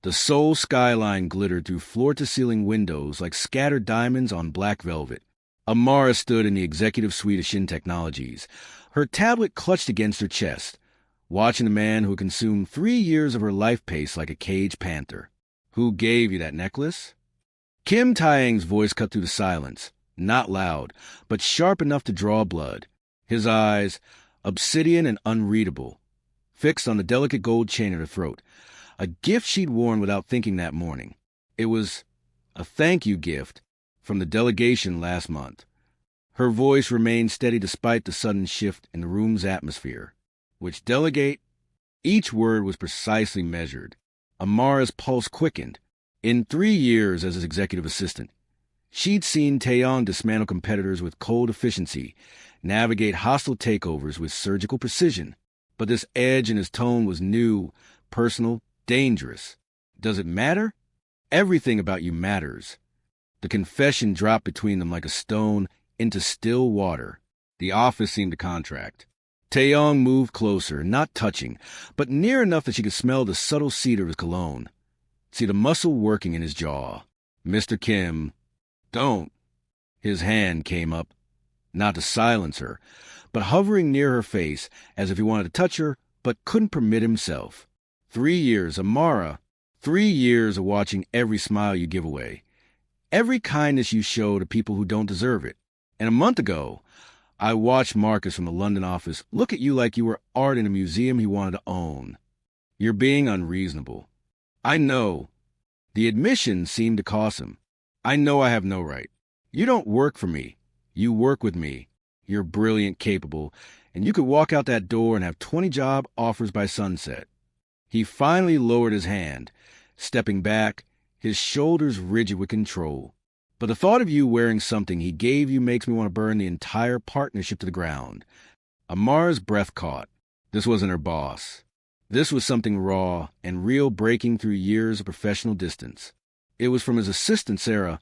The Seoul skyline glittered through floor-to-ceiling windows like scattered diamonds on black velvet. Amara stood in the executive suite of Shin Technologies, her tablet clutched against her chest, watching the man who consumed 3 years of her life pace like a caged panther. "Who gave you that necklace?" Kim Taeyang's voice cut through the silence, not loud, but sharp enough to draw blood. His eyes, obsidian and unreadable, fixed on the delicate gold chain at her throat, a gift she'd worn without thinking that morning. It was a thank-you gift from the delegation last month. Her voice remained steady despite the sudden shift in the room's atmosphere. "Which delegate?" Each word was precisely measured. Amara's pulse quickened. In 3 years as his executive assistant, she'd seen Taeyong dismantle competitors with cold efficiency, navigate hostile takeovers with surgical precision. But this edge in his tone was new, personal, dangerous. "Does it matter?" "Everything about you matters." The confession dropped between them like a stone into still water. The office seemed to contract. Taeyong moved closer, not touching, but near enough that she could smell the subtle cedar of his cologne, see the muscle working in his jaw. "Mr. Kim, don't." His hand came up, not to silence her, but hovering near her face as if he wanted to touch her but couldn't permit himself. 3 years, Amara. 3 years of watching every smile you give away, every kindness you show to people who don't deserve it. And a month ago, I watched Marcus from the London office look at you like you were art in a museum he wanted to own. You're being unreasonable. I know. The admission seemed to cost him. I know I have no right. You don't work for me. You work with me. You're brilliant, capable, and you could walk out that door and have 20 job offers by sunset. He finally lowered his hand, stepping back, his shoulders rigid with control. But the thought of you wearing something he gave you makes me want to burn the entire partnership to the ground. Amara's breath caught. This wasn't her boss. This was something raw and real, breaking through years of professional distance. It was from his assistant, Sarah,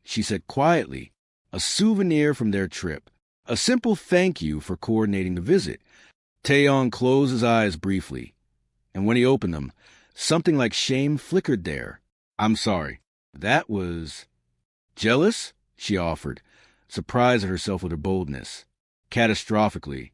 she said quietly, a souvenir from their trip, a simple thank you for coordinating the visit. Taeyong closed his eyes briefly, and when he opened them, something like shame flickered there. "I'm sorry." That was... "Jealous?" she offered, surprised at herself with her boldness. Catastrophically.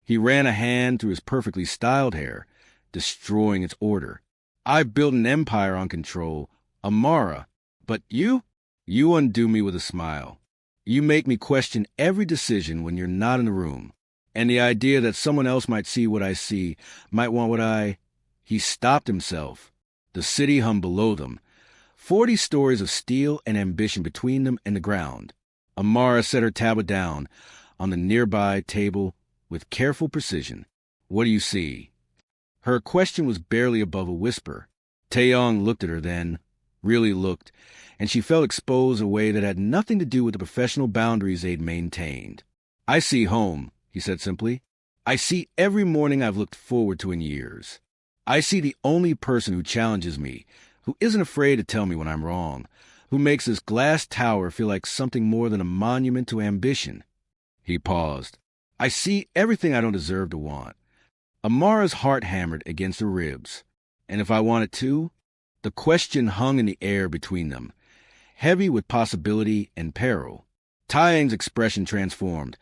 He ran a hand through his perfectly styled hair, destroying its order. "I've built an empire on control, Amara. But you undo me with a smile. You make me question every decision when you're not in the room. And the idea that someone else might see what I see, might want what I..." He stopped himself. The city hummed below them, 40 stories of steel and ambition between them and the ground. Amara set her tablet down on the nearby table with careful precision. "What do you see?" Her question was barely above a whisper. Taeyong looked at her then, really looked, and she felt exposed in a way that had nothing to do with the professional boundaries they'd maintained. "I see home," he said simply. "I see every morning I've looked forward to in years. I see the only person who challenges me, who isn't afraid to tell me when I'm wrong, who makes this glass tower feel like something more than a monument to ambition." He paused. "I see everything I don't deserve to want." Amara's heart hammered against her ribs. "And if I wanted to?" The question hung in the air between them, heavy with possibility and peril. Taeyang's expression transformed,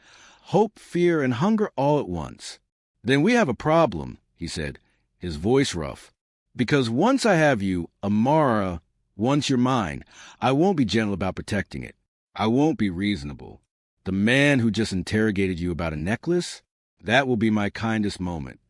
hope, fear, and hunger all at once. "Then we have a problem," he said, his voice rough. "Because once I have you, Amara, once you're mine, I won't be gentle about protecting it. I won't be reasonable. The man who just interrogated you about a necklace, that will be my kindest moment."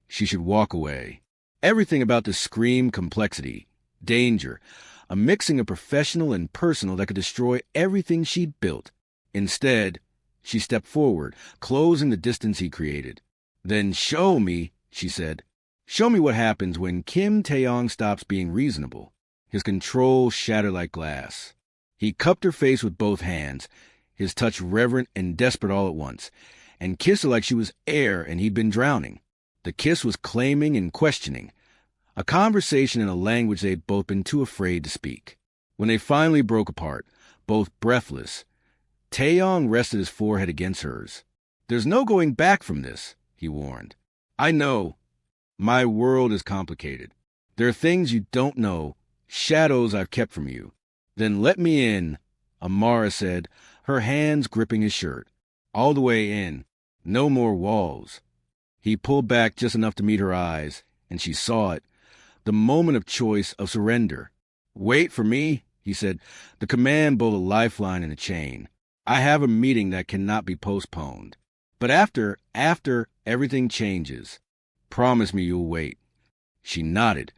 She should walk away. Everything about this screamed complexity, danger, a mixing of professional and personal that could destroy everything she'd built. Instead, she stepped forward, closing the distance he created. "Then show me," she said. "Show me what happens when Kim Taeyong stops being reasonable." His control shattered like glass. He cupped her face with both hands, his touch reverent and desperate all at once, and kissed her like she was air and he'd been drowning. The kiss was claiming and questioning, a conversation in a language they'd both been too afraid to speak. When they finally broke apart, both breathless, Taeyong rested his forehead against hers. "There's no going back from this," he warned. "I know. My world is complicated. There are things you don't know, shadows I've kept from you. Then let me in, Amara said, her hands gripping his shirt. All the way in. No more walls. He pulled back just enough to meet her eyes, and she saw it. The moment of choice, of surrender. Wait for me, he said, the command both a lifeline and a chain. I have a meeting that cannot be postponed. But after everything changes. Promise me you'll wait. She nodded,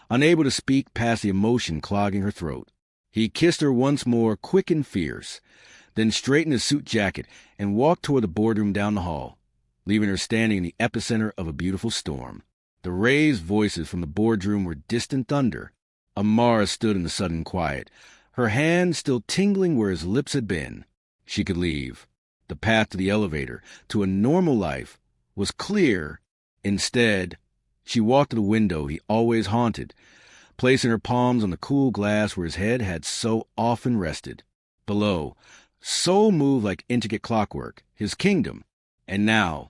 unable to speak past the emotion clogging her throat. He kissed her once more, quick and fierce, then straightened his suit jacket and walked toward the boardroom down the hall, leaving her standing in the epicenter of a beautiful storm. The raised voices from the boardroom were distant thunder. Amara stood in the sudden quiet, her hand still tingling where his lips had been. She could leave. The path to the elevator, to a normal life, was clear. Instead, she walked to the window he always haunted, placing her palms on the cool glass where his head had so often rested. Below, soul moved like intricate clockwork, his kingdom, and now,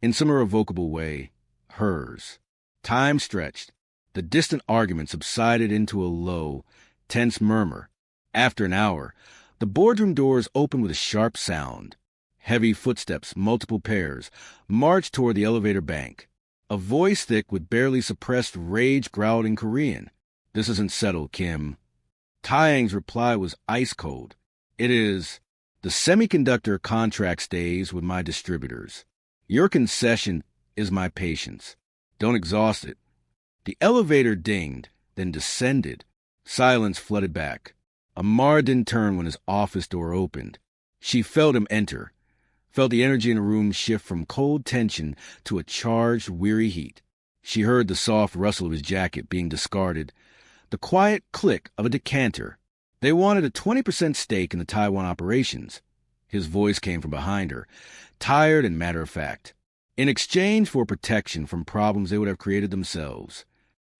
in some irrevocable way, hers. Time stretched. The distant argument subsided into a low, tense murmur. After an hour, the boardroom doors opened with a sharp sound. Heavy footsteps, multiple pairs, marched toward the elevator bank. A voice thick with barely suppressed rage growled in Korean. This isn't settled, Kim. Taeyang's reply was ice cold. It is. The semiconductor contract stays with my distributors. Your concession is my patience. Don't exhaust it. The elevator dinged, then descended. Silence flooded back. Amar didn't turn when his office door opened. She felt him enter, felt the energy in the room shift from cold tension to a charged, weary heat. She heard the soft rustle of his jacket being discarded, the quiet click of a decanter. They wanted a 20% stake in the Taiwan operations. His voice came from behind her, tired and matter-of-fact, in exchange for protection from problems they would have created themselves.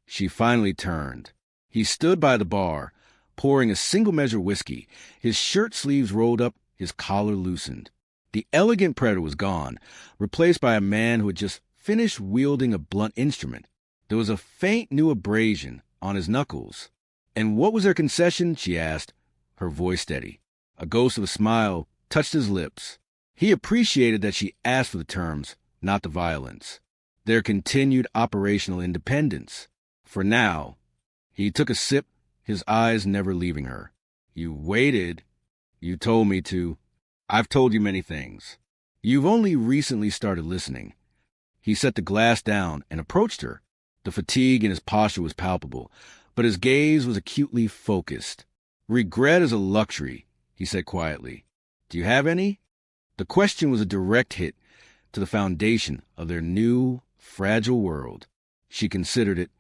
She finally turned. He stood by the bar, pouring a single measure whiskey, his shirt sleeves rolled up, his collar loosened. The elegant predator was gone, replaced by a man who had just finished wielding a blunt instrument. There was a faint new abrasion on his knuckles. And what was their concession? She asked, her voice steady. A ghost of a smile touched his lips. He appreciated that she asked for the terms, not the violence. Their continued operational independence. For now. He took a sip, his eyes never leaving her. You waited. You told me to. I've told you many things. You've only recently started listening. He set the glass down and approached her. The fatigue in his posture was palpable, but his gaze was acutely focused. Regret is a luxury, he said quietly. Do you have any? The question was a direct hit to the foundation of their new, fragile world. She considered it,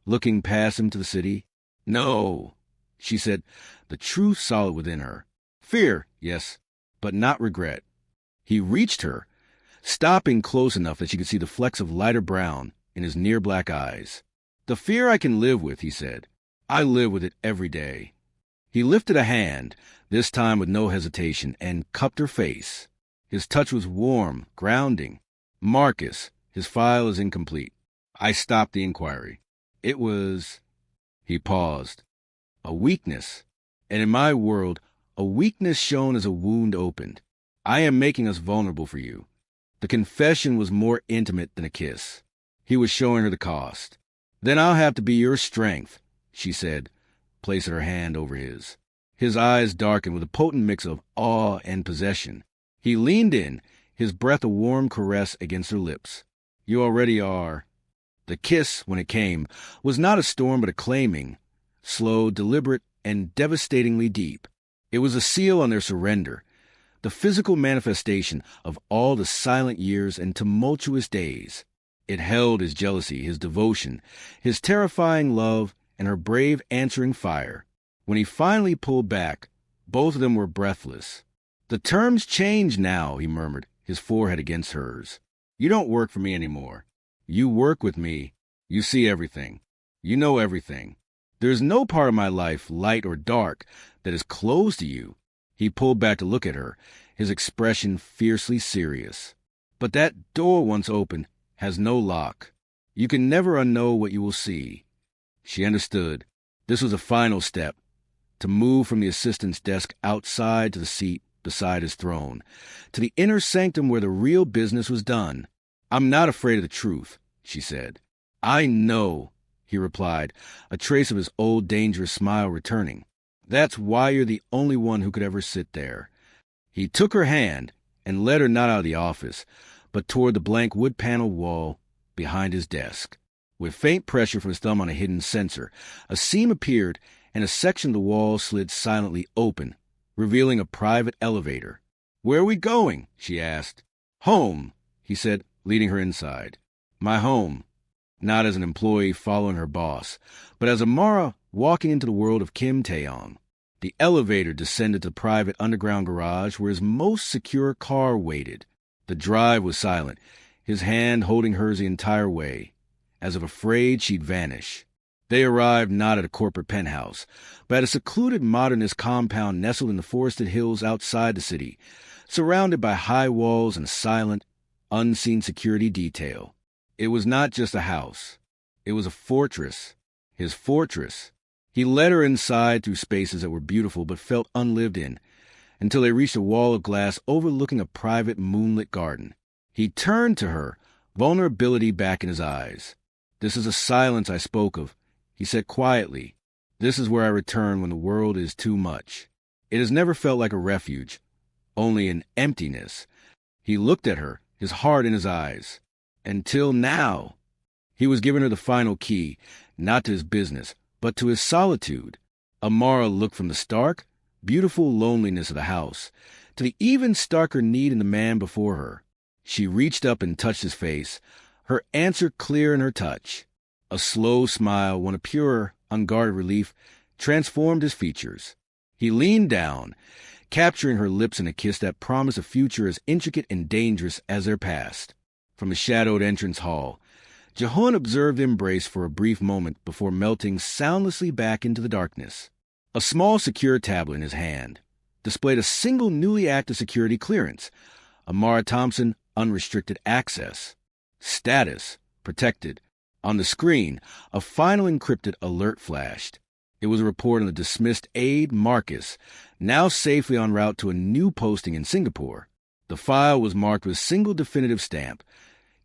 looking past him to the city. No, she said, the truth solid within her. Fear, yes, but not regret. He reached her, stopping close enough that she could see the flecks of lighter brown in his near black eyes. The fear I can live with, he said. I live with it every day. He lifted a hand, this time with no hesitation, and cupped her face. His touch was warm, grounding. Marcus, his file is incomplete. I stopped the inquiry. It was... He paused. A weakness. And in my world, a weakness shown as a wound opened. I am making us vulnerable for you. The confession was more intimate than a kiss. He was showing her the cost. Then I'll have to be your strength, she said, placing her hand over his. His eyes darkened with a potent mix of awe and possession. He leaned in, his breath a warm caress against her lips. You already are. The kiss, when it came, was not a storm but a claiming, slow, deliberate, and devastatingly deep. It was a seal on their surrender, the physical manifestation of all the silent years and tumultuous days. It held his jealousy, his devotion, his terrifying love, and her brave answering fire. When he finally pulled back, both of them were breathless. The terms change now, he murmured, his forehead against hers. You don't work for me anymore. You work with me. You see everything. You know everything. There's no part of my life, light or dark, that is closed to you. He pulled back to look at her, his expression fiercely serious. But that door, once open, has no lock. You can never unknow what you will see. She understood. This was a final step, to move from the assistant's desk outside to the seat beside his throne, to the inner sanctum where the real business was done. "I'm not afraid of the truth," she said. "I know," he replied, a trace of his old dangerous smile returning. "That's why you're the only one who could ever sit there." He took her hand and led her not out of the office, but toward the blank wood-paneled wall behind his desk. With faint pressure from his thumb on a hidden sensor, a seam appeared and a section of the wall slid silently open, revealing a private elevator. "Where are we going?" she asked. "Home," he said, leading her inside. "My home." Not as an employee following her boss, but as Amara walking into the world of Kim Taeyong. The elevator descended to the private underground garage where his most secure car waited. The drive was silent, his hand holding hers the entire way, as if afraid she'd vanish. They arrived not at a corporate penthouse, but at a secluded modernist compound nestled in the forested hills outside the city, surrounded by high walls and a silent, unseen security detail. It was not just a house. It was a fortress. His fortress. He led her inside through spaces that were beautiful but felt unlived in, until they reached a wall of glass overlooking a private moonlit garden. He turned to her, vulnerability back in his eyes. "This is a silence I spoke of," he said quietly. "This is where I return when the world is too much. It has never felt like a refuge, only an emptiness." He looked at her, his heart in his eyes. Until now. He was giving her the final key, not to his business, but to his solitude. Amara looked from the stark, beautiful loneliness of the house to the even starker need in the man before her. She reached up and touched his face, her answer clear in her touch. A slow smile, one of pure, unguarded relief, transformed his features. He leaned down, capturing her lips in a kiss that promised a future as intricate and dangerous as their past. From the shadowed entrance hall, Jehun observed the embrace for a brief moment before melting soundlessly back into the darkness. A small secure tablet in his hand displayed a single newly active security clearance, Amara Thompson unrestricted access. Status protected. On the screen, a final encrypted alert flashed. It was a report on the dismissed aide Marcus, now safely en route to a new posting in Singapore. The file was marked with a single definitive stamp.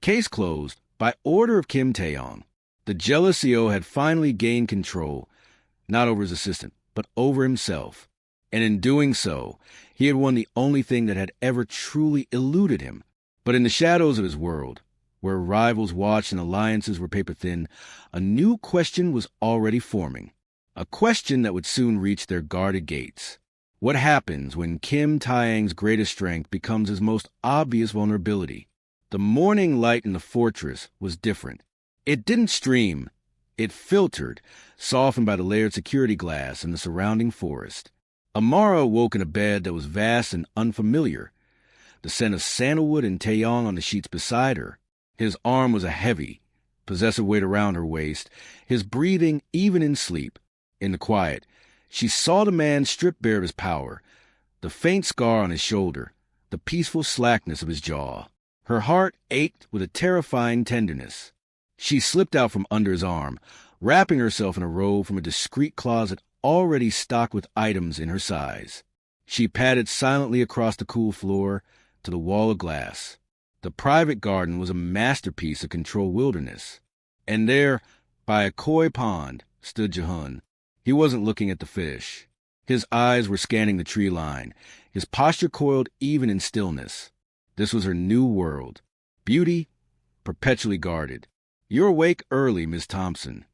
Case closed by order of Kim Taeyong. The jealous CEO had finally gained control, not over his assistant, but over himself. And in doing so, he had won the only thing that had ever truly eluded him. But in the shadows of his world, where rivals watched and alliances were paper-thin, a new question was already forming. A question that would soon reach their guarded gates. What happens when Kim Taeyong's greatest strength becomes his most obvious vulnerability? The morning light in the fortress was different. It didn't stream. It filtered, softened by the layered security glass and the surrounding forest. Amara awoke in a bed that was vast and unfamiliar, the scent of sandalwood and Taeyong on the sheets beside her. His arm was a heavy, possessive weight around her waist, his breathing even in sleep. In the quiet, she saw the man stripped bare of his power, the faint scar on his shoulder, the peaceful slackness of his jaw. Her heart ached with a terrifying tenderness. She slipped out from under his arm, wrapping herself in a robe from a discreet closet already stocked with items in her size. She padded silently across the cool floor to the wall of glass. The private garden was a masterpiece of controlled wilderness. And there, by a koi pond, stood Jehun. He wasn't looking at the fish. His eyes were scanning the tree line, his posture coiled even in stillness. This was her new world. Beauty, perpetually guarded. "You're awake early, Miss Thompson."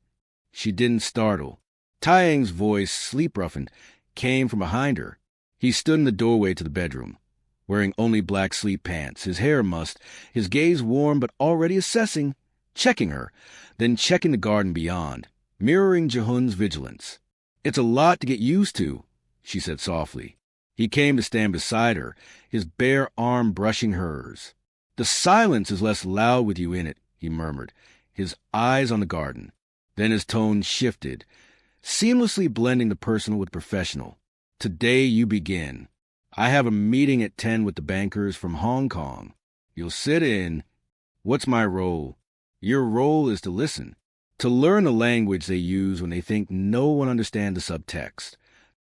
She didn't startle. Taeyong's voice, sleep-roughened, came from behind her. He stood in the doorway to the bedroom, wearing only black sleep pants, his hair mussed, his gaze warm but already assessing, checking her, then checking the garden beyond, mirroring Jehun's vigilance. "It's a lot to get used to," she said softly. He came to stand beside her, his bare arm brushing hers. "The silence is less loud with you in it," he murmured, his eyes on the garden. Then his tone shifted, seamlessly blending the personal with professional. "Today you begin. I have a meeting at 10 with the bankers from Hong Kong. You'll sit in. What's my role?" "Your role is to listen. to learn the language they use when they think no one understands the subtext.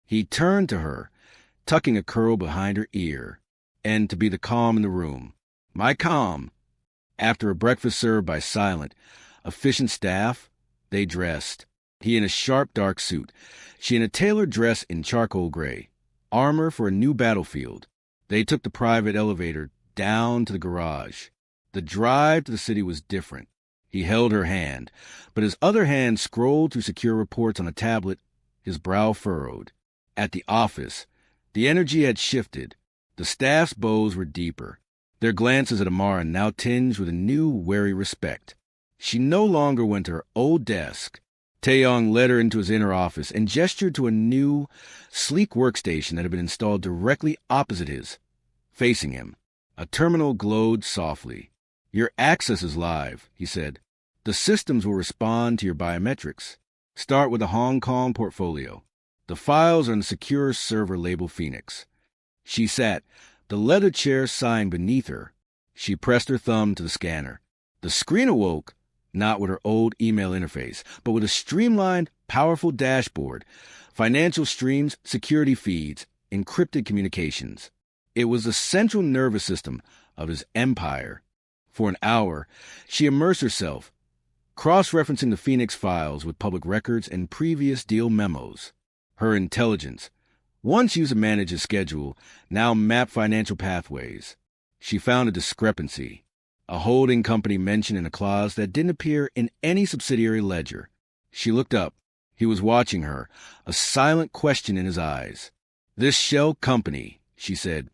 He turned to her, tucking a curl behind her ear, and to be the calm in the room. My calm. After a breakfast served by silent, efficient staff, they dressed. He in a sharp dark suit, she in a tailored dress in charcoal gray, armor for a new battlefield. They took the private elevator down to the garage. The drive to the city was different. He held her hand, but his other hand scrolled through secure reports on a tablet, his brow furrowed. At the office, the energy had shifted. The staff's bows were deeper, their glances at Amara now tinged with a new, wary respect. She no longer went to her old desk. Taeyong led her into his inner office and gestured to a new, sleek workstation that had been installed directly opposite his. Facing him, a terminal glowed softly. Your access is live, he said. The systems will respond to your biometrics. Start with the Hong Kong portfolio. The files are in the secure server labeled Phoenix. She sat, the leather chair sighing beneath her. She pressed her thumb to the scanner. The screen awoke, not with her old email interface, but with a streamlined, powerful dashboard, financial streams, security feeds, encrypted communications. It was the central nervous system of his empire. For an hour, she immersed herself, cross-referencing the Phoenix files with public records and previous deal memos. Her intelligence, once used to manage his schedule, now mapped financial pathways. She found a discrepancy, a holding company mentioned in a clause that didn't appear in any subsidiary ledger. She looked up. He was watching her, a silent question in his eyes. This shell company, she said,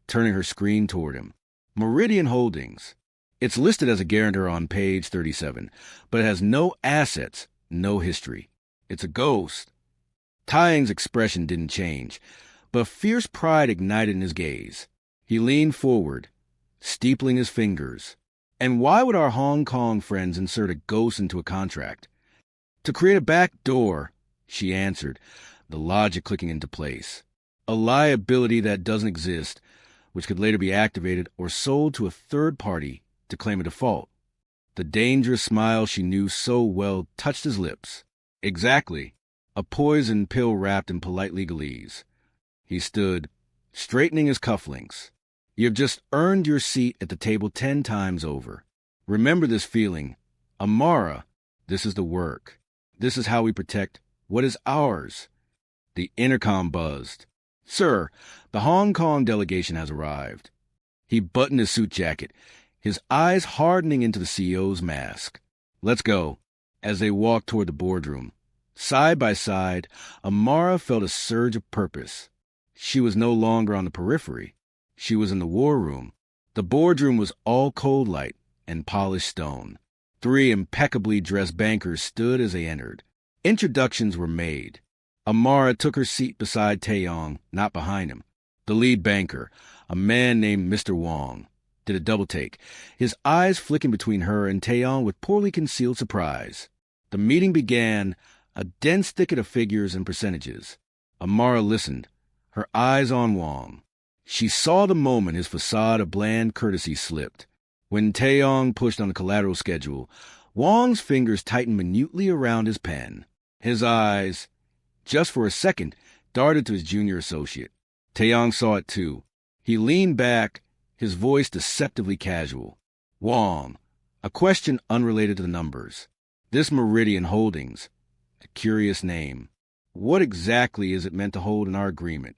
turning her screen toward him. Meridian Holdings. It's listed as a guarantor on page 37, but it has no assets, no history. It's a ghost. Taeyong's expression didn't change, but fierce pride ignited in his gaze. He leaned forward, steepling his fingers. And why would our Hong Kong friends insert a ghost into a contract? To create a back door, she answered, the logic clicking into place. A liability that doesn't exist, which could later be activated or sold to a third party to claim a default. The dangerous smile she knew so well touched his lips. Exactly. A poison pill wrapped in polite legalese. He stood, straightening his cufflinks. You have just earned your seat at the table 10 times over. Remember this feeling. Amara, this is the work. This is how we protect what is ours. The intercom buzzed. Sir, the Hong Kong delegation has arrived. He buttoned his suit jacket, his eyes hardening into the CEO's mask. Let's go. As they walked toward the boardroom, side by side, Amara felt a surge of purpose. She was no longer on the periphery. She was in the war room. The boardroom was all cold light and polished stone. 3 impeccably dressed bankers stood as they entered. Introductions were made. Amara took her seat beside Taeyong, not behind him. The lead banker, a man named Mr. Wong, did a double-take, his eyes flicking between her and Taeyong with poorly concealed surprise. The meeting began, a dense thicket of figures and percentages. Amara listened, her eyes on Wong. She saw the moment his facade of bland courtesy slipped. When Taeyong pushed on the collateral schedule, Wong's fingers tightened minutely around his pen. His eyes, just for a second, darted to his junior associate. Taeyong saw it too. He leaned back, his voice deceptively casual. Wong, a question unrelated to the numbers. This Meridian Holdings, a curious name. What exactly is it meant to hold in our agreement?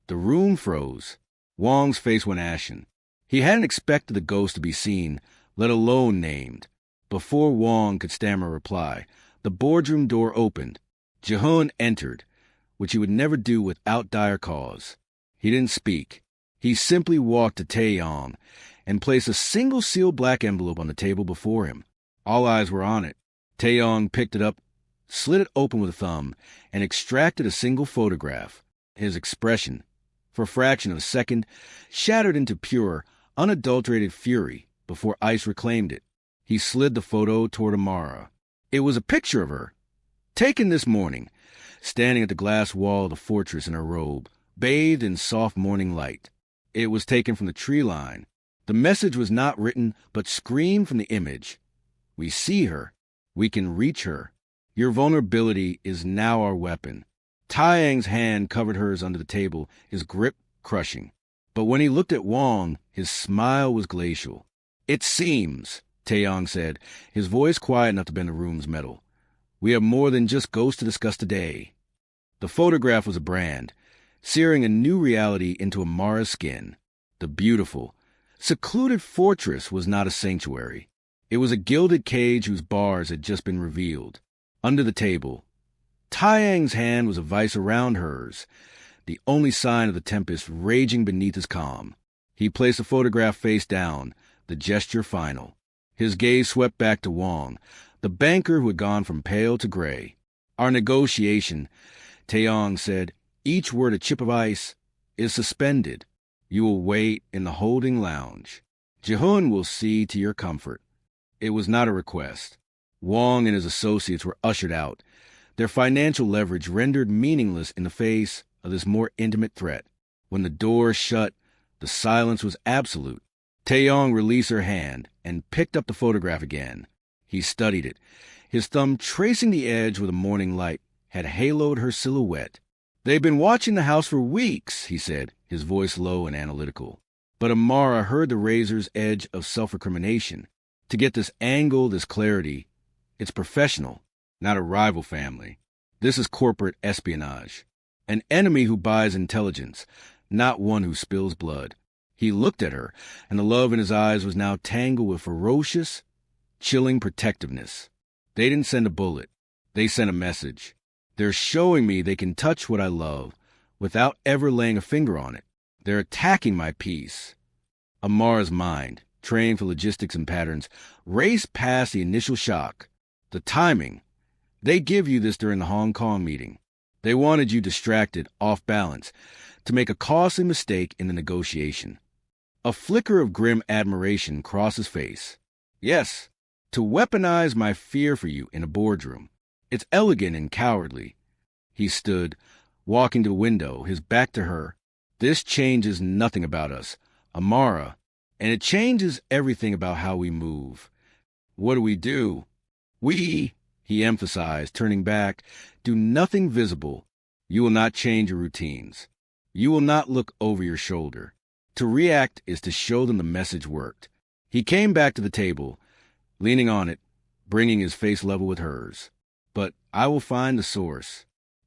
The room froze. Wong's face went ashen. He hadn't expected the ghost to be seen, let alone named. Before Wong could stammer a reply, the boardroom door opened. Jehun entered, which he would never do without dire cause. He didn't speak. He simply walked to Taeyong and placed a single sealed black envelope on the table before him. All eyes were on it. Taeyong picked it up, slid it open with a thumb, and extracted a single photograph. His expression, for a fraction of a second, shattered into pure, unadulterated fury before ice reclaimed it. He slid the photo toward Amara. It was a picture of her, taken this morning, standing at the glass wall of the fortress in her robe, bathed in soft morning light. It was taken from the tree line. The message was not written, but screamed from the image. We see her. We can reach her. Your vulnerability is now our weapon. Taeyang's hand covered hers under the table, his grip crushing. But when he looked at Wong, his smile was glacial. It seems, Taeyang said, his voice quiet enough to bend the room's metal. We have more than just ghosts to discuss today. The photograph was a brand, searing a new reality into Amara's skin. The beautiful, secluded fortress was not a sanctuary. It was a gilded cage whose bars had just been revealed. Under the table, Taeyang's hand was a vice around hers, the only sign of the tempest raging beneath his calm. He placed the photograph face down, the gesture final. His gaze swept back to Wong, the banker who had gone from pale to gray. Our negotiation, Taeyang said, each word a chip of ice, is suspended. You will wait in the holding lounge. Jihun will see to your comfort. It was not a request. Wong and his associates were ushered out, their financial leverage rendered meaningless in the face of this more intimate threat. When the door shut, the silence was absolute. Taeyang released her hand and picked up the photograph again. He studied it. His thumb, tracing the edge where the morning light had haloed her silhouette. They've been watching the house for weeks, he said, his voice low and analytical. But Amara heard the razor's edge of self-recrimination. To get this angle, this clarity, it's professional, not a rival family. This is corporate espionage. An enemy who buys intelligence, not one who spills blood. He looked at her, and the love in his eyes was now tangled with ferocious, chilling protectiveness. They didn't send a bullet. They sent a message. They're showing me they can touch what I love without ever laying a finger on it. They're attacking my peace. Amara's mind, trained for logistics and patterns, raced past the initial shock. The timing. They give you this during the Hong Kong meeting. They wanted you distracted, off balance, to make a costly mistake in the negotiation. A flicker of grim admiration crossed his face. Yes, to weaponize my fear for you in a boardroom. It's elegant and cowardly. He stood, walking to the window, his back to her. This changes nothing about us, Amara, and it changes everything about how we move. What do? We, he emphasized, turning back, do nothing visible. You will not change your routines. You will not look over your shoulder. To react is to show them the message worked. He came back to the table, leaning on it, bringing his face level with hers. But I will find the source.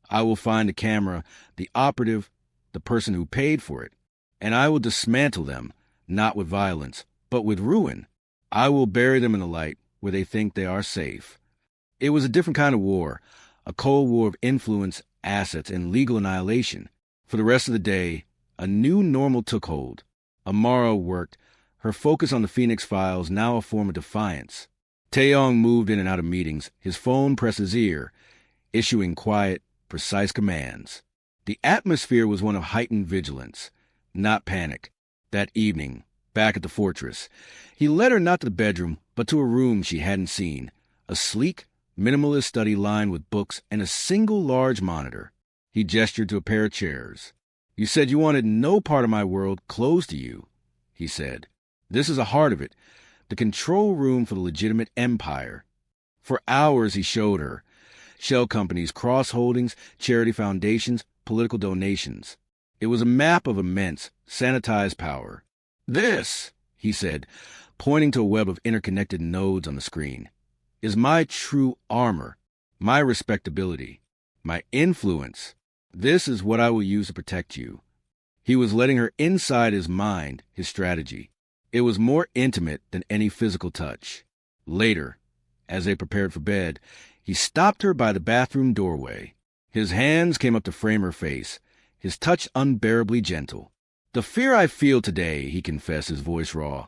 I will find the camera, the operative, the person who paid for it. And I will dismantle them, not with violence, but with ruin. I will bury them in the light where they think they are safe. It was a different kind of war, a cold war of influence, assets, and legal annihilation. For the rest of the day, a new normal took hold. Amara worked, her focus on the Phoenix files now a form of defiance. Taeyang moved in and out of meetings, his phone pressed his ear, issuing quiet, precise commands. The atmosphere was one of heightened vigilance, not panic. That evening, back at the fortress, he led her not to the bedroom, but to a room she hadn't seen, a sleek, minimalist study lined with books and a single large monitor. He gestured to a pair of chairs. You said you wanted no part of my world closed to you, he said. This is the heart of it, the control room for the legitimate empire. For hours he showed her. Shell companies, cross-holdings, charity foundations, political donations. It was a map of immense, sanitized power. This, he said, pointing to a web of interconnected nodes on the screen, is my true armor, my respectability, my influence. This is what I will use to protect you. He was letting her inside his mind, his strategy. It was more intimate than any physical touch. Later, as they prepared for bed, he stopped her by the bathroom doorway. His hands came up to frame her face, his touch unbearably gentle. The fear I feel today, he confessed, his voice raw,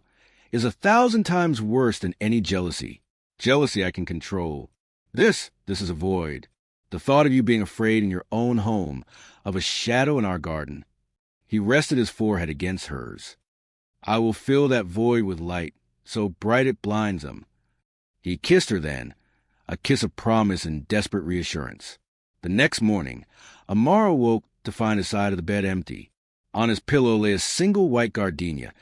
is 1,000 times worse than any jealousy. Jealousy I can control. This is a void. The thought of you being afraid in your own home, of a shadow in our garden. He rested his forehead against hers. I will fill that void with light, so bright it blinds them. He kissed her then, a kiss of promise and desperate reassurance. The next morning, Amara woke to find his side of the bed empty. On his pillow lay a single white gardenia,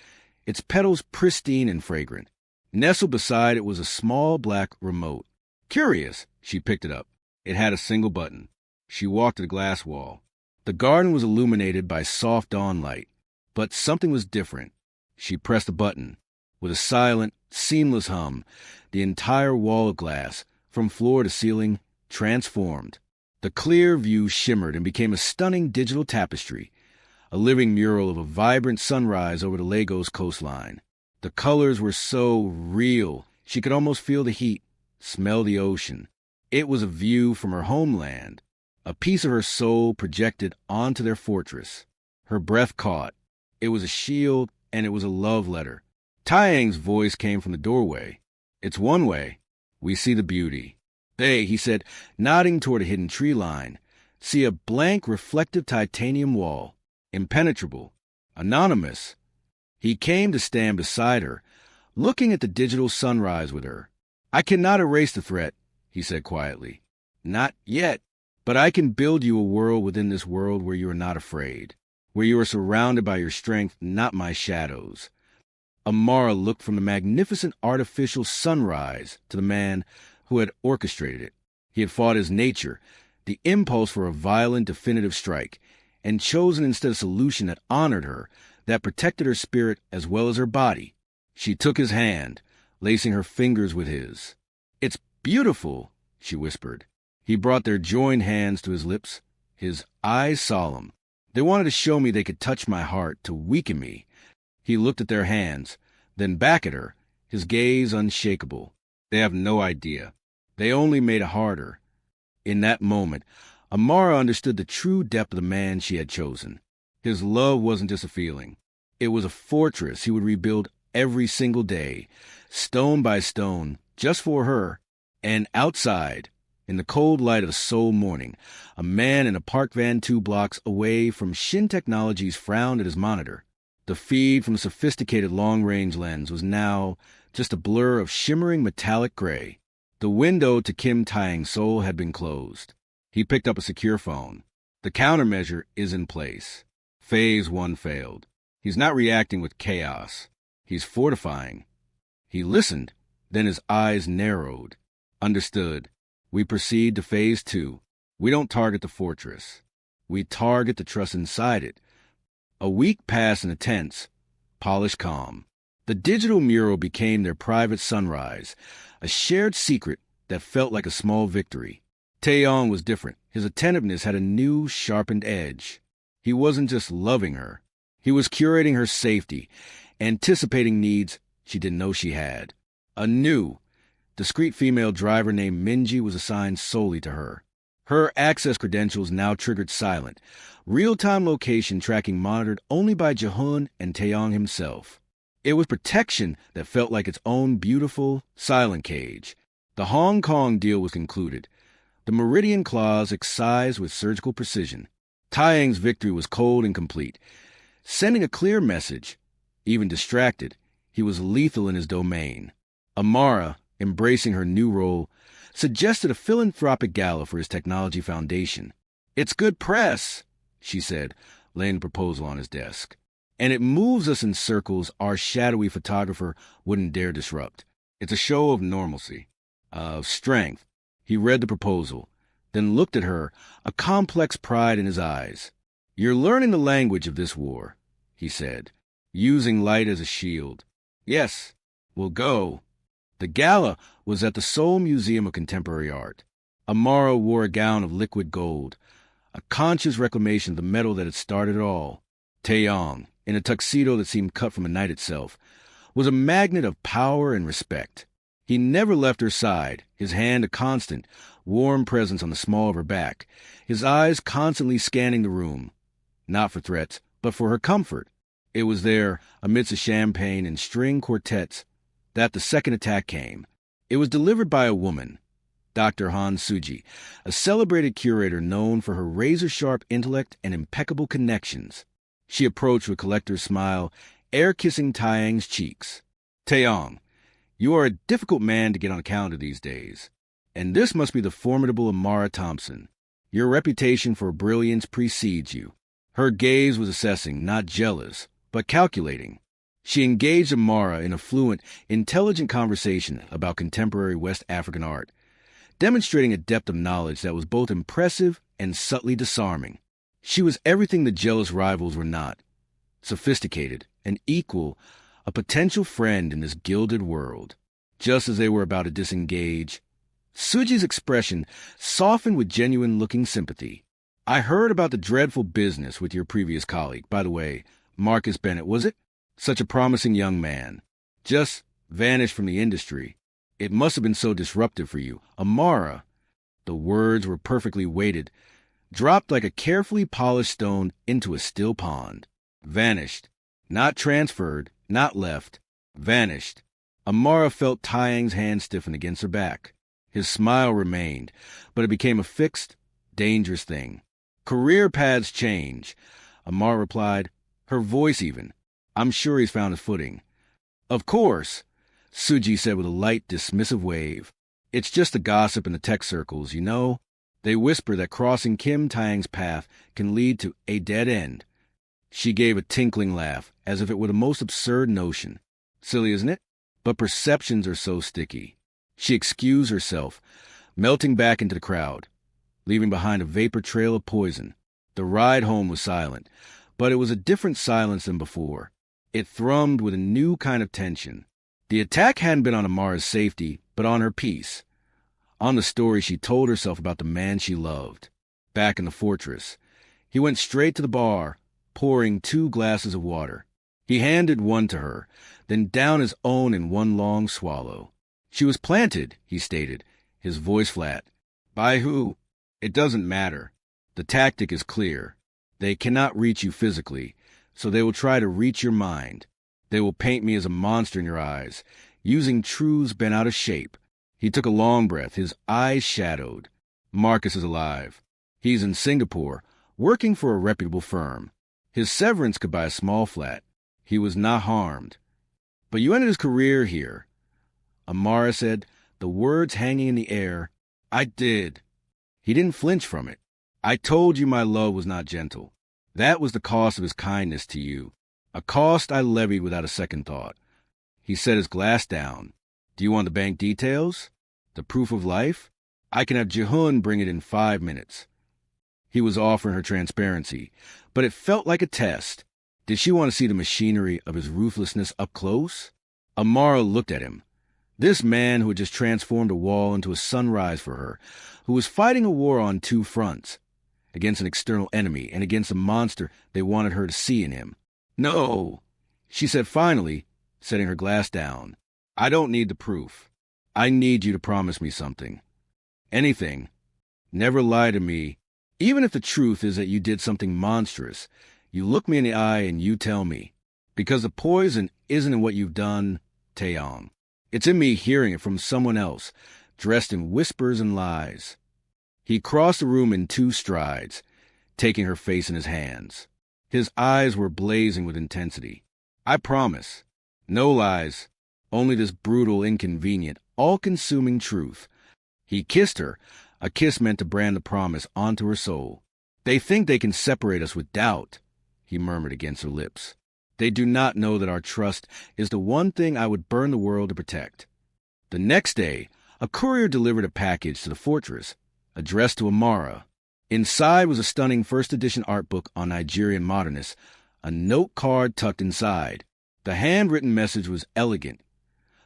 its petals pristine and fragrant. Nestled beside it was a small black remote. Curious, she picked it up. It had a single button. She walked to the glass wall. The garden was illuminated by soft dawn light, but something was different. She pressed a button. With a silent, seamless hum, the entire wall of glass, from floor to ceiling, transformed. The clear view shimmered and became a stunning digital tapestry, a living mural of a vibrant sunrise over the Lagos coastline. The colors were so real, she could almost feel the heat, smell the ocean. It was a view from her homeland, a piece of her soul projected onto their fortress. Her breath caught. It was a shield, and it was a love letter. Taeyang's voice came from the doorway. It's one way. We see the beauty. They, he said, nodding toward a hidden tree line, see a blank, reflective titanium wall, impenetrable, anonymous. He came to stand beside her, looking at the digital sunrise with her. I cannot erase the threat, he said quietly. Not yet, but I can build you a world within this world where you are not afraid, where you are surrounded by your strength, not my shadows. Amara looked from the magnificent artificial sunrise to the man who had orchestrated it. He had fought his nature, the impulse for a violent, definitive strike, and chosen instead a solution that honored her, that protected her spirit as well as her body. She took his hand, lacing her fingers with his. It's beautiful, she whispered. He brought their joined hands to his lips, his eyes solemn. They wanted to show me they could touch my heart, to weaken me. He looked at their hands, then back at her, his gaze unshakable. They have no idea. They only made it harder. In that moment, Amara understood the true depth of the man she had chosen. His love wasn't just a feeling. It was a fortress he would rebuild every single day, stone by stone, just for her. And outside, in the cold light of the Seoul morning, a man in a park van 2 blocks away from Shin Technologies frowned at his monitor. The feed from a sophisticated long-range lens was now just a blur of shimmering metallic gray. The window to Kim Taeyang's soul had been closed. He picked up a secure phone. The countermeasure is in place. Phase 1 failed. He's not reacting with chaos. He's fortifying. He listened, then his eyes narrowed. Understood. We proceed to Phase 2. We don't target the fortress. We target the trust inside it. A week passed in a tense, polished calm. The digital mural became their private sunrise, a shared secret that felt like a small victory. Taeyong was different. His attentiveness had a new, sharpened edge. He wasn't just loving her. He was curating her safety, anticipating needs she didn't know she had. A new, discreet female driver named Minji was assigned solely to her. Her access credentials now triggered silent, real-time location tracking monitored only by Jaehoon and Taeyong himself. It was protection that felt like its own beautiful, silent cage. The Hong Kong deal was concluded, the Meridian clause excised with surgical precision. Taeyang's victory was cold and complete, sending a clear message. Even distracted, he was lethal in his domain. Amara, embracing her new role, suggested a philanthropic gala for his technology foundation. It's good press, she said, laying the proposal on his desk. And it moves us in circles our shadowy photographer wouldn't dare disrupt. It's a show of normalcy, of strength. He read the proposal, then looked at her, a complex pride in his eyes. You're learning the language of this war, he said, using light as a shield. Yes, we'll go. The gala was at the Seoul Museum of Contemporary Art. Amara wore a gown of liquid gold, a conscious reclamation of the metal that had started it all. Taeyong, in a tuxedo that seemed cut from the night itself, was a magnet of power and respect. He never left her side, his hand a constant, warm presence on the small of her back, his eyes constantly scanning the room, not for threats, but for her comfort. It was there, amidst the champagne and string quartets, that the second attack came. It was delivered by a woman, Dr. Han Suji, a celebrated curator known for her razor-sharp intellect and impeccable connections. She approached with collector's smile, air-kissing Taeyang's cheeks. Taeyong, you are a difficult man to get on a calendar these days, and this must be the formidable Amara Thompson. Your reputation for brilliance precedes you. Her gaze was assessing, not jealous, but calculating. She engaged Amara in a fluent, intelligent conversation about contemporary West African art. demonstrating a depth of knowledge that was both impressive and subtly disarming. She was everything the jealous rivals were not: sophisticated, an equal, a potential friend in this gilded world. Just as they were about to disengage, Suji's expression softened with genuine-looking sympathy. "I heard about the dreadful business with your previous colleague. By the way, Marcus Bennett, was it? Such a promising young man. Just vanished from the industry. It must have been so disruptive for you. Amara," the words were perfectly weighted, dropped like a carefully polished stone into a still pond. "Vanished. Not transferred, not left. Vanished." Amara felt Taeyang's hand stiffen against her back. His smile remained, but it became a fixed, dangerous thing. "Career paths change," Amara replied, her voice even. "I'm sure he's found his footing." "Of course," Suji said with a light, dismissive wave. "It's just the gossip in the tech circles, you know. They whisper that crossing Kim Taeyang's path can lead to a dead end." She gave a tinkling laugh, as if it were the most absurd notion. "Silly, isn't it? But perceptions are so sticky." She excused herself, melting back into the crowd, leaving behind a vapor trail of poison. The ride home was silent, but it was a different silence than before. It thrummed with a new kind of tension. The attack hadn't been on Amara's safety, but on her peace. On the story she told herself about the man she loved. Back in the fortress, he went straight to the bar, pouring 2 glasses of water. He handed one to her, then downed his own in one long swallow. "She was planted," he stated, his voice flat. "By who? It doesn't matter. The tactic is clear. They cannot reach you physically, so they will try to reach your mind. They will paint me as a monster in your eyes, using truths bent out of shape." He took a long breath, his eyes shadowed. "Marcus is alive. He's in Singapore, working for a reputable firm. His severance could buy a small flat. He was not harmed. But you ended his career here." Amara said, the words hanging in the air. "I did." He didn't flinch from it. "I told you my love was not gentle. That was the cost of his kindness to you. A cost I levied without a second thought." He set his glass down. "Do you want the bank details? The proof of life? I can have Jihun bring it in 5 minutes." He was offering her transparency, but it felt like a test. Did she want to see the machinery of his ruthlessness up close? Amara looked at him. This man who had just transformed a wall into a sunrise for her, who was fighting a war on 2 fronts, against an external enemy and against the monster they wanted her to see in him. "No," she said finally, setting her glass down. "I don't need the proof. I need you to promise me something. Anything. Never lie to me. Even if the truth is that you did something monstrous, you look me in the eye and you tell me. Because the poison isn't in what you've done, Taeyang. It's in me hearing it from someone else, dressed in whispers and lies." He crossed the room in 2 strides, taking her face in his hands. His eyes were blazing with intensity. "I promise. No lies. Only this brutal, inconvenient, all-consuming truth." He kissed her, a kiss meant to brand the promise onto her soul. "They think they can separate us with doubt," he murmured against her lips. "They do not know that our trust is the one thing I would burn the world to protect." The next day, a courier delivered a package to the fortress, addressed to Amara. Inside was a stunning first-edition art book on Nigerian modernists, a note card tucked inside. The handwritten message was elegant.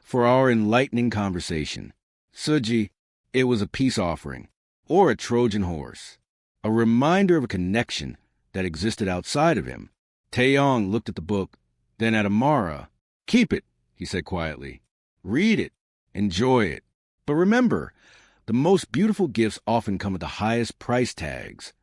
"For our enlightening conversation. Suji, it was a peace offering, or a Trojan horse. A reminder of a connection that existed outside of him." Taeyang looked at the book, then at Amara. "Keep it," he said quietly. "Read it. Enjoy it. But remember, the most beautiful gifts often come with the highest price tags."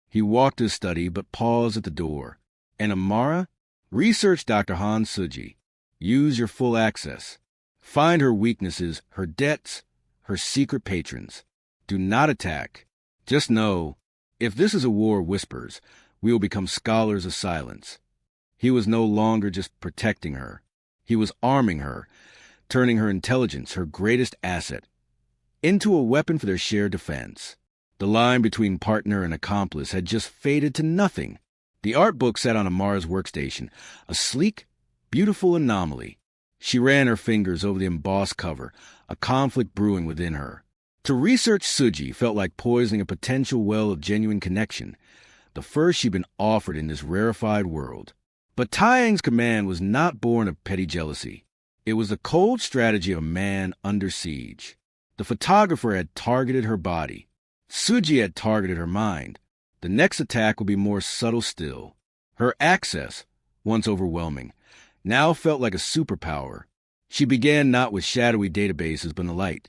He walked to his study, but paused at the door. "And Amara, research Dr. Han Suji. Use your full access. Find her weaknesses, her debts, her secret patrons. Do not attack. Just know, if this is a war of whispers, we will become scholars of silence." He was no longer just protecting her. He was arming her, turning her intelligence, her greatest asset, into a weapon for their shared defense. The line between partner and accomplice had just faded to nothing. The art book sat on Amara's workstation, a sleek, beautiful anomaly. She ran her fingers over the embossed cover, a conflict brewing within her. To research Suji felt like poisoning a potential well of genuine connection, the first she'd been offered in this rarefied world. But Taeyang's command was not born of petty jealousy. It was the cold strategy of a man under siege. The photographer had targeted her body. Suji had targeted her mind. The next attack would be more subtle still. Her access, once overwhelming, now felt like a superpower. She began not with shadowy databases but in the light.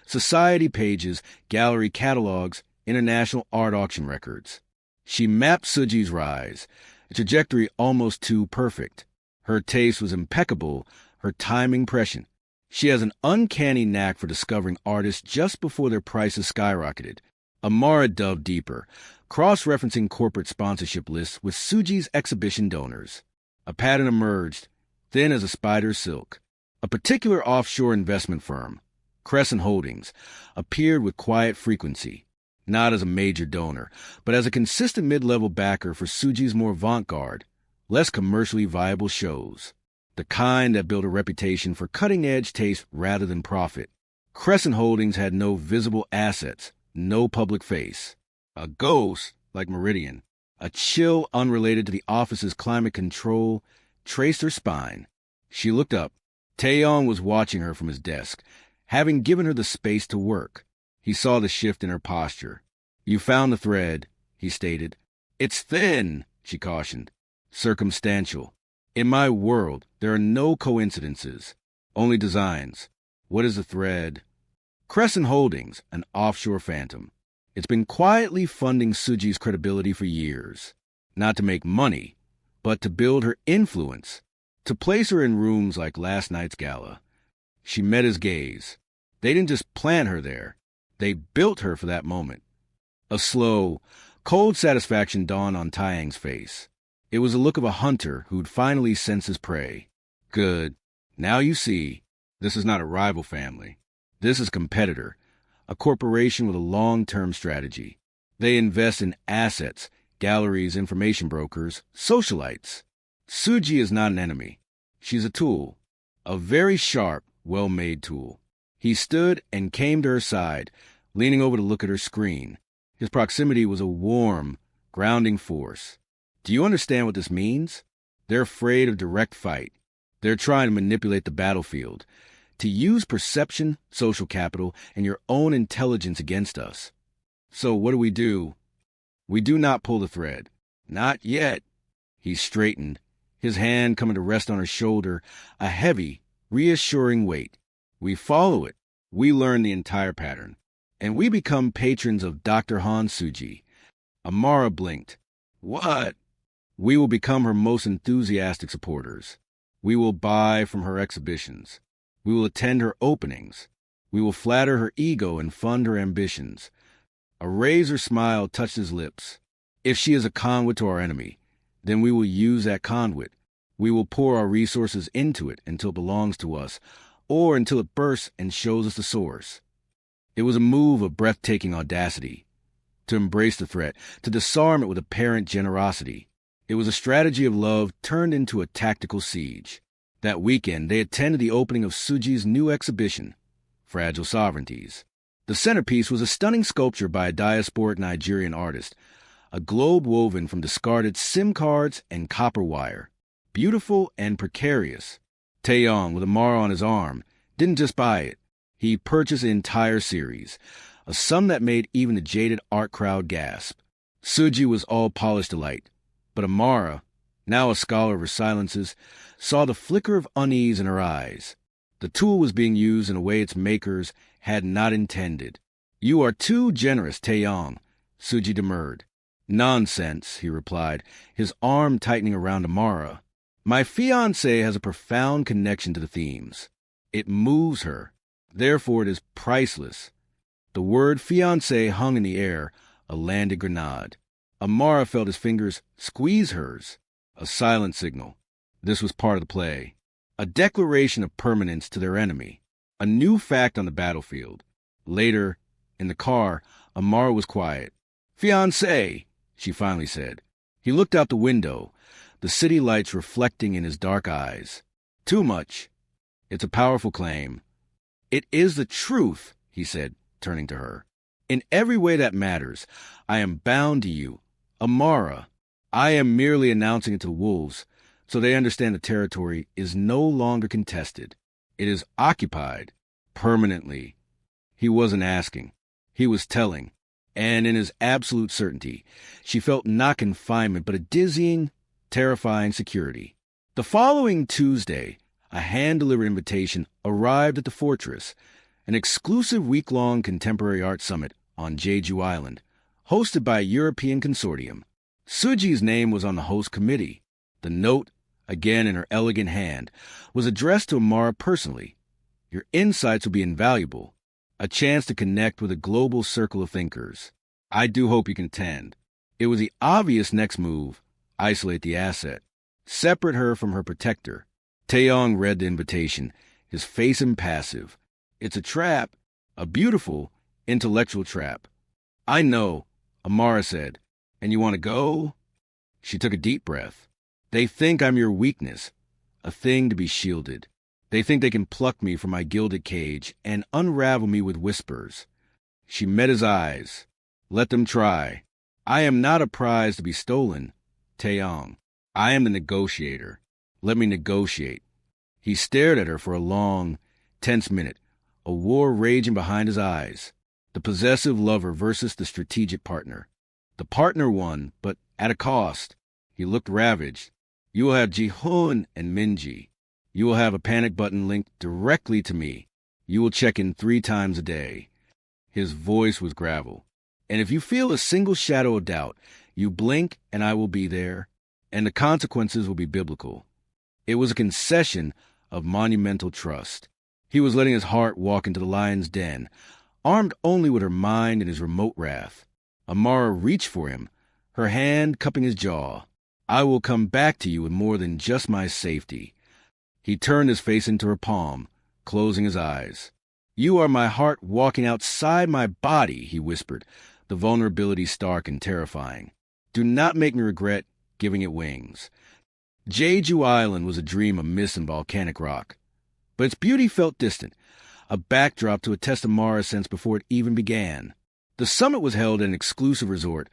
Society pages, gallery catalogs, international art auction records. She mapped Suji's rise, a trajectory almost too perfect. Her taste was impeccable, her timing prescient. She has an uncanny knack for discovering artists just before their prices skyrocketed. Amara delved deeper, cross-referencing corporate sponsorship lists with Suji's exhibition donors. A pattern emerged, thin as a spider's silk. A particular offshore investment firm, Crescent Holdings, appeared with quiet frequency, not as a major donor, but as a consistent mid-level backer for Suji's more avant-garde, less commercially viable shows, the kind that built a reputation for cutting-edge taste rather than profit. Crescent Holdings had no visible assets, no public face. A ghost, like Meridian, a chill unrelated to the office's climate control, traced her spine. She looked up. Taeyong was watching her from his desk, having given her the space to work. He saw the shift in her posture. "You found the thread," he stated. "It's thin," she cautioned. "Circumstantial. In my world, there are no coincidences, only designs. What is the thread?" Crescent Holdings, an offshore phantom. It's been quietly funding Suji's credibility for years. Not to make money, but to build her influence, to place her in rooms like last night's gala. She met his gaze. They didn't just plant her there. They built her for that moment. A slow, cold satisfaction dawned on Taeyang's face. It was the look of a hunter who'd finally sensed his prey. "Good. Now you see, this is not a rival family. This is a competitor, a corporation with a long-term strategy. They invest in assets, galleries, information brokers, socialites. Suji is not an enemy. She's a tool, a very sharp, well-made tool." He stood and came to her side, leaning over to look at her screen. His proximity was a warm, grounding force. "Do you understand what this means? They're afraid of direct fight. They're trying to manipulate the battlefield, to use perception, social capital, and your own intelligence against us. So what do? We do not pull the thread. Not yet." He straightened, his hand coming to rest on her shoulder, a heavy, reassuring weight. "We follow it. We learn the entire pattern. And we become patrons of Dr. Han Suji." Amara blinked. "What?" "We will become her most enthusiastic supporters. We will buy from her exhibitions. We will attend her openings. We will flatter her ego and fund her ambitions." A razor smile touched his lips. "If she is a conduit to our enemy, then we will use that conduit. We will pour our resources into it until it belongs to us, or until it bursts and shows us the source." It was a move of breathtaking audacity. To embrace the threat, to disarm it with apparent generosity. It was a strategy of love turned into a tactical siege. That weekend, they attended the opening of Suji's new exhibition, Fragile Sovereignties. The centerpiece was a stunning sculpture by a diasporic Nigerian artist, a globe woven from discarded SIM cards and copper wire. Beautiful and precarious. Taeyong, with Amara on his arm, didn't just buy it. He purchased the entire series, a sum that made even the jaded art crowd gasp. Suji was all polished delight, but Amara, now a scholar of her silences, saw the flicker of unease in her eyes. The tool was being used in a way its makers had not intended. "You are too generous, Taeyong," Suji demurred. "Nonsense," he replied, his arm tightening around Amara. "My fiancée has a profound connection to the themes. It moves her. Therefore it is priceless." The word fiancé hung in the air, a landed grenade. Amara felt his fingers squeeze hers, a silent signal. This was part of the play. A declaration of permanence to their enemy. A new fact on the battlefield. Later, in the car, Amara was quiet. "Fiancé," she finally said. He looked out the window, the city lights reflecting in his dark eyes. "Too much. It's a powerful claim." "It is the truth," he said, turning to her. "In every way that matters, I am bound to you. Amara, I am merely announcing it to the wolves, so they understand the territory is no longer contested. It is occupied. Permanently." He wasn't asking. He was telling. And in his absolute certainty, she felt not confinement, but a dizzying, terrifying security. The following Tuesday, a hand-delivered invitation arrived at the fortress, an exclusive week-long contemporary art summit on Jeju Island, hosted by a European consortium. Suji's name was on the host committee. The note, again in her elegant hand, was addressed to Amara personally. "Your insights will be invaluable. A chance to connect with a global circle of thinkers. I do hope you can attend." It was the obvious next move: isolate the asset, separate her from her protector. Taeyong read the invitation, his face impassive. "It's a trap, a beautiful, intellectual trap." "I know," Amara said. "And you want to go?" She took a deep breath. "They think I'm your weakness, a thing to be shielded. They think they can pluck me from my gilded cage and unravel me with whispers." She met his eyes. "Let them try. I am not a prize to be stolen, Taeyong. I am the negotiator. Let me negotiate." He stared at her for a long, tense minute, a war raging behind his eyes. The possessive lover versus the strategic partner. The partner won, but at a cost. He looked ravaged. "You will have Ji-hoon and Minji. You will have a panic button linked directly to me. You will check in 3 times a day." His voice was gravel. "And if you feel a single shadow of doubt, you blink and I will be there, and the consequences will be biblical." It was a concession of monumental trust. He was letting his heart walk into the lion's den, armed only with her mind and his remote wrath. Amara reached for him, her hand cupping his jaw. "I will come back to you with more than just my safety." He turned his face into her palm, closing his eyes. "You are my heart walking outside my body," he whispered, the vulnerability stark and terrifying. "Do not make me regret giving it wings." Jeju Island was a dream of mist and volcanic rock, but its beauty felt distant, a backdrop to a test Amara sensed before it even began. The summit was held at an exclusive resort,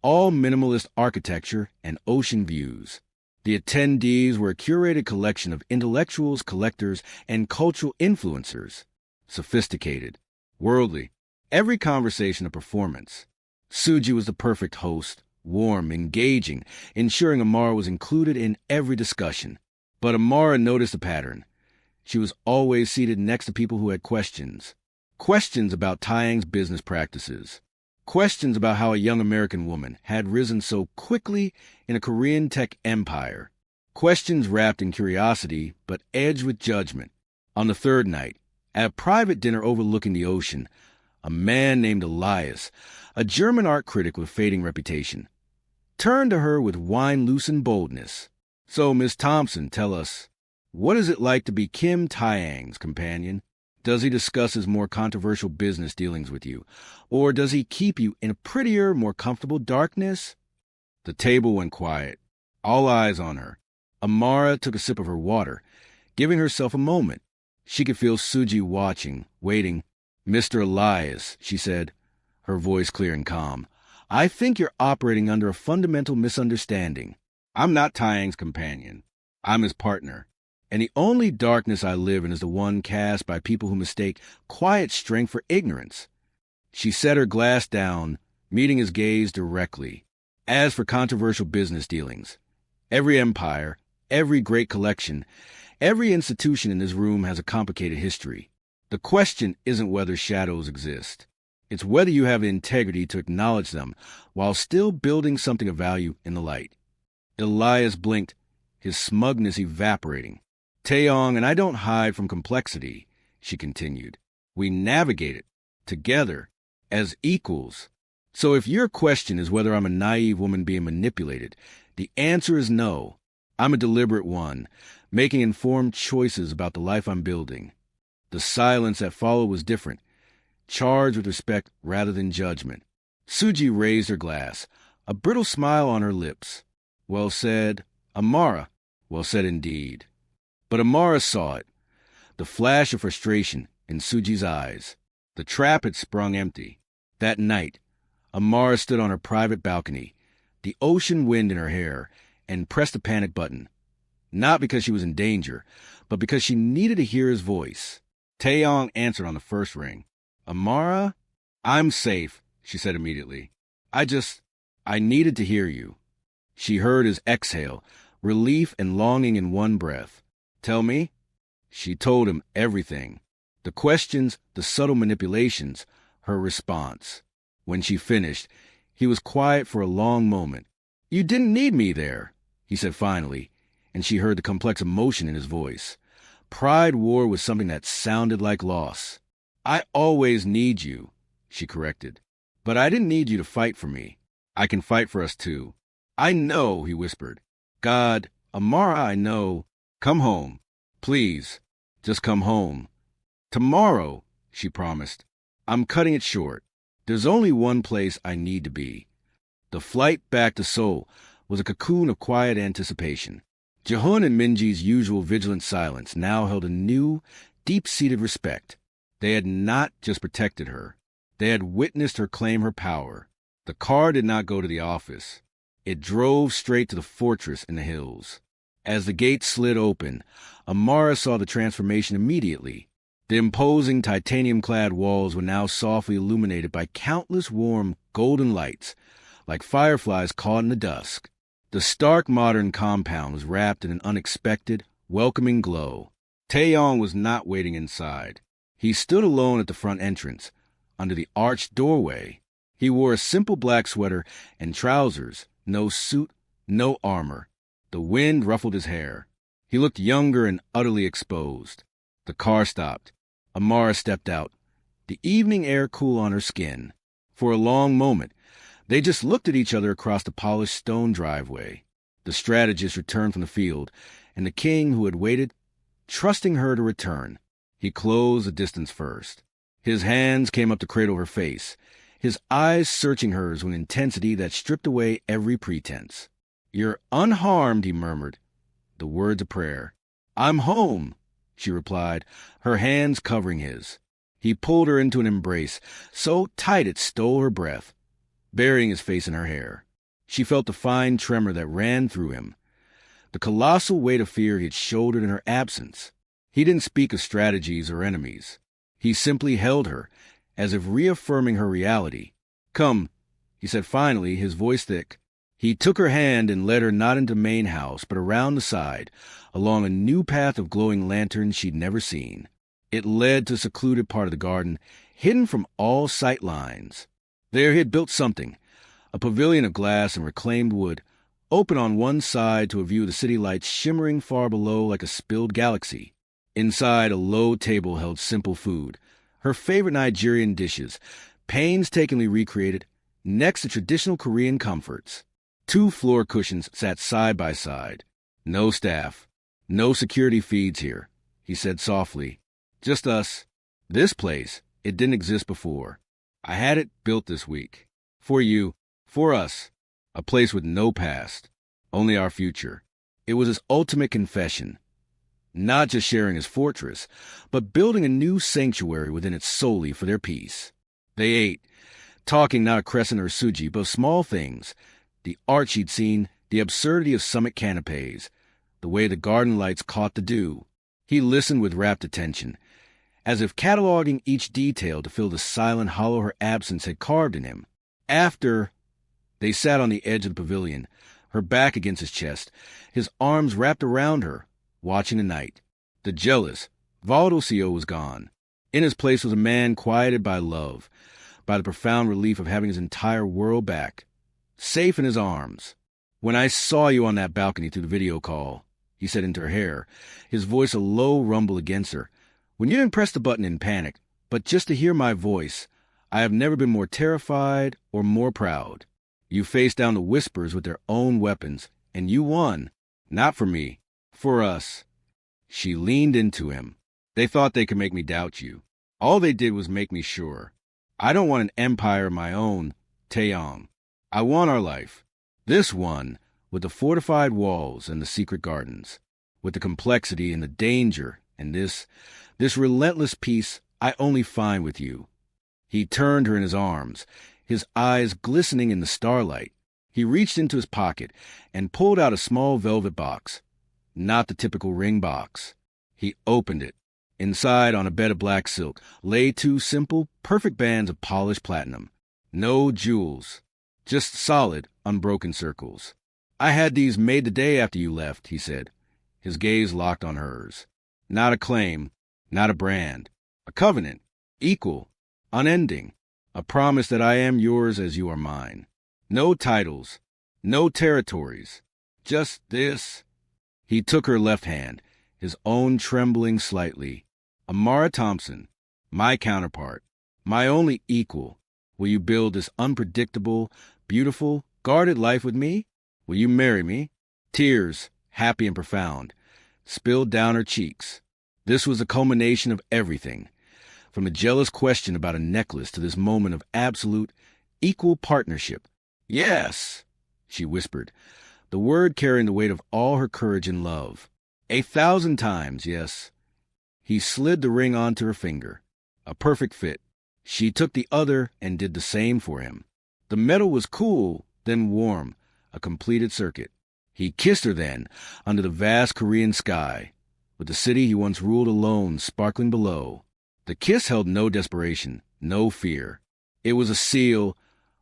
all minimalist architecture and ocean views. The attendees were a curated collection of intellectuals, collectors, and cultural influencers. Sophisticated, worldly, every conversation a performance. Suji was the perfect host, warm, engaging, ensuring Amara was included in every discussion. But Amara noticed a pattern. She was always seated next to people who had questions. Questions about Taeyang's business practices. Questions about how a young American woman had risen so quickly in a Korean tech empire. Questions wrapped in curiosity, but edged with judgment. On the third night, at a private dinner overlooking the ocean, a man named Elias, a German art critic with fading reputation, turned to her with wine-loosened boldness. "So, Miss Thompson, tell us, what is it like to be Kim Taeyang's companion? Does he discuss his more controversial business dealings with you? Or does he keep you in a prettier, more comfortable darkness?" The table went quiet, all eyes on her. Amara took a sip of her water, giving herself a moment. She could feel Suji watching, waiting. "Mr. Elias," she said, her voice clear and calm, "I think you're operating under a fundamental misunderstanding. I'm not Taeyang's companion. I'm his partner. And the only darkness I live in is the one cast by people who mistake quiet strength for ignorance." She set her glass down, meeting his gaze directly. "As for controversial business dealings, every empire, every great collection, every institution in this room has a complicated history. The question isn't whether shadows exist. It's whether you have the integrity to acknowledge them while still building something of value in the light." Elias blinked, his smugness evaporating. "Taeyong and I don't hide from complexity," she continued. "We navigate it, together, as equals. So if your question is whether I'm a naive woman being manipulated, the answer is no. I'm a deliberate one, making informed choices about the life I'm building." The silence that followed was different, charged with respect rather than judgment. Suji raised her glass, a brittle smile on her lips. "Well said, Amara. Well said indeed." But Amara saw it, the flash of frustration in Suji's eyes. The trap had sprung empty. That night, Amara stood on her private balcony, the ocean wind in her hair, and pressed a panic button. Not because she was in danger, but because she needed to hear his voice. Taeyong answered on the first ring. "Amara? I'm safe," she said immediately. I needed to hear you." She heard his exhale, relief and longing in one breath. "Tell me?" She told him everything. The questions, the subtle manipulations, her response. When she finished, he was quiet for a long moment. "You didn't need me there," he said finally, and she heard the complex emotion in his voice. Pride war with something that sounded like loss. "I always need you," she corrected. "But I didn't need you to fight for me. I can fight for us too." "I know," he whispered. "God, Amara, I know. Come home. Please, just come home." "Tomorrow," she promised. "I'm cutting it short. There's only one place I need to be." The flight back to Seoul was a cocoon of quiet anticipation. Jehun and Minji's usual vigilant silence now held a new, deep-seated respect. They had not just protected her. They had witnessed her claim her power. The car did not go to the office. It drove straight to the fortress in the hills. As the gate slid open, Amara saw the transformation immediately. The imposing titanium-clad walls were now softly illuminated by countless warm, golden lights, like fireflies caught in the dusk. The stark modern compound was wrapped in an unexpected, welcoming glow. Taeyong was not waiting inside. He stood alone at the front entrance, under the arched doorway. He wore a simple black sweater and trousers, no suit, no armor. The wind ruffled his hair. He looked younger and utterly exposed. The car stopped. Amara stepped out, the evening air cool on her skin. For a long moment, they just looked at each other across the polished stone driveway. The strategist returned from the field, and the king, who had waited, trusting her to return. He closed the distance first. His hands came up to cradle her face, his eyes searching hers with intensity that stripped away every pretense. "You're unharmed," he murmured, the words of prayer. "I'm home," she replied, her hands covering his. He pulled her into an embrace, so tight it stole her breath, burying his face in her hair. She felt the fine tremor that ran through him, the colossal weight of fear he had shouldered in her absence. He didn't speak of strategies or enemies. He simply held her, as if reaffirming her reality. "Come," he said finally, his voice thick. He took her hand and led her not into main house, but around the side, along a new path of glowing lanterns she'd never seen. It led to a secluded part of the garden, hidden from all sight lines. There he had built something, a pavilion of glass and reclaimed wood, open on one side to a view of the city lights shimmering far below like a spilled galaxy. Inside, a low table held simple food, her favorite Nigerian dishes, painstakingly recreated, next to traditional Korean comforts. 2 floor cushions sat side by side. "No staff, no security feeds here," he said softly. "Just us. This place, it didn't exist before. I had it built this week. For you, for us. A place with no past, only our future." It was his ultimate confession. Not just sharing his fortress, but building a new sanctuary within it solely for their peace. They ate, talking not of crescent or suji, but of small things. The art she'd seen, the absurdity of summit canapes, the way the garden lights caught the dew. He listened with rapt attention, as if cataloging each detail to fill the silent hollow her absence had carved in him. After, they sat on the edge of the pavilion, her back against his chest, his arms wrapped around her, watching the night. The jealous, volatile CEO was gone. In his place was a man quieted by love, by the profound relief of having his entire world back, safe in his arms. "When I saw you on that balcony through the video call," he said into her hair, his voice a low rumble against her, "when you didn't press the button in panic, but just to hear my voice, I have never been more terrified or more proud. You faced down the whispers with their own weapons, and you won. Not for me, for us." She leaned into him. "They thought they could make me doubt you. All they did was make me sure. I don't want an empire of my own, Taeyong. I want our life. This one, with the fortified walls and the secret gardens, with the complexity and the danger, and this relentless peace I only find with you. He turned her in his arms, his eyes glistening in the starlight. He reached into his pocket and pulled out a small velvet box. Not the typical ring box. He opened it. Inside, on a bed of black silk, lay two simple, perfect bands of polished platinum. No jewels. Just solid, unbroken circles. "I had these made the day after you left," he said. His gaze locked on hers. Not a claim, not a brand. A covenant. Equal. Unending. A promise that I am yours as you are mine. No titles. No territories. Just this. He took her left hand, his own trembling slightly. "Amara Thompson, my counterpart, my only equal. Will you build this unpredictable, beautiful, guarded life with me? Will you marry me?" Tears, happy and profound, spilled down her cheeks. This was the culmination of everything, from a jealous question about a necklace to this moment of absolute, equal partnership. "Yes," she whispered, the word carrying the weight of all her courage and love. 1,000 times, yes. He slid the ring onto her finger. A perfect fit. She took the other and did the same for him. The metal was cool, then warm, a completed circuit. He kissed her then, under the vast Korean sky, with the city he once ruled alone sparkling below. The kiss held no desperation, no fear. It was a seal,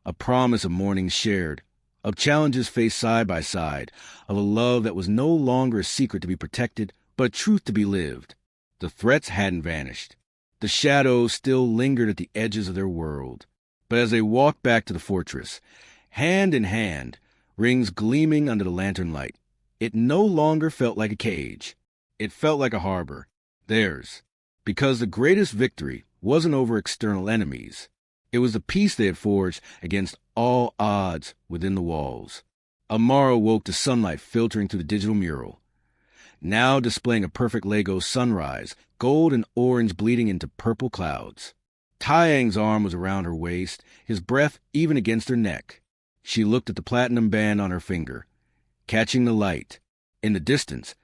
a promise of mornings shared, of challenges faced side by side, of a love that was no longer a secret to be protected, but a truth to be lived. The threats hadn't vanished. The shadows still lingered at the edges of their world. But as they walked back to the fortress, hand in hand, rings gleaming under the lantern light, it no longer felt like a cage. It felt like a harbor. Theirs. Because the greatest victory wasn't over external enemies. It was the peace they had forged against all odds within the walls. Amara woke to sunlight filtering through the digital mural, now displaying a perfect Lego sunrise, gold and orange bleeding into purple clouds. Taeyang's arm was around her waist, his breath even against her neck. She looked at the platinum band on her finger, catching the light. In the distance,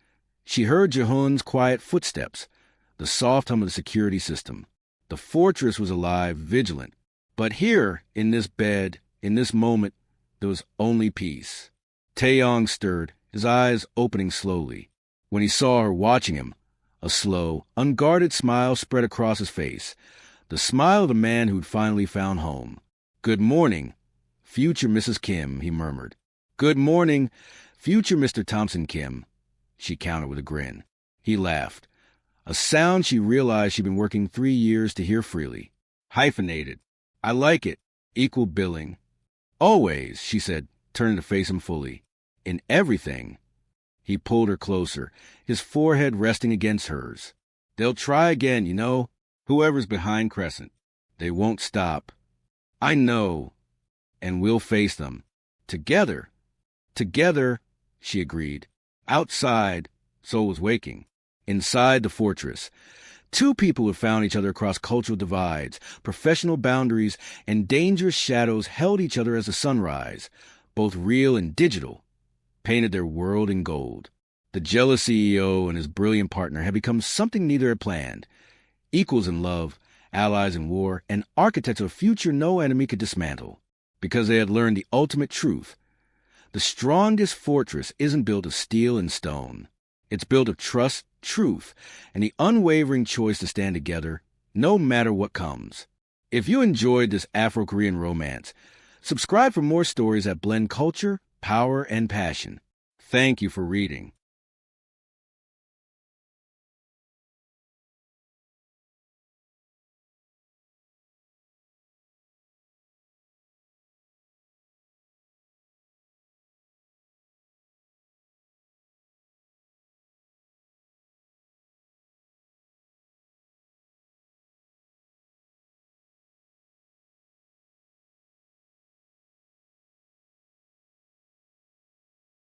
she heard Jehun's quiet footsteps, the soft hum of the security system. The fortress was alive, vigilant. But here, in this bed, in this moment, there was only peace. Taeyang stirred, his eyes opening slowly. When he saw her watching him, a slow, unguarded smile spread across his face, the smile of a man who'd finally found home. "Good morning, future Mrs. Kim," he murmured. "Good morning, future Mr. Thompson Kim," she countered with a grin. He laughed, a sound she realized she'd been working 3 years to hear freely. "Hyphenated. I like it. Equal billing." "Always," she said, turning to face him fully. "In everything." He pulled her closer, his forehead resting against hers. "They'll try again, you know, whoever's behind Crescent. They won't stop." "I know. And we'll face them. Together." "Together," she agreed. Outside, Sol was waking. Inside the fortress, two people had found each other across cultural divides, professional boundaries, and dangerous shadows held each other as the sunrise, both real and digital, painted their world in gold. The jealous CEO and his brilliant partner had become something neither had planned. Equals in love, allies in war, and architects of a future no enemy could dismantle. Because they had learned the ultimate truth. The strongest fortress isn't built of steel and stone. It's built of trust, truth, and the unwavering choice to stand together, no matter what comes. If you enjoyed this Afro-Korean romance, subscribe for more stories that blend culture, power, and passion. Thank you for reading.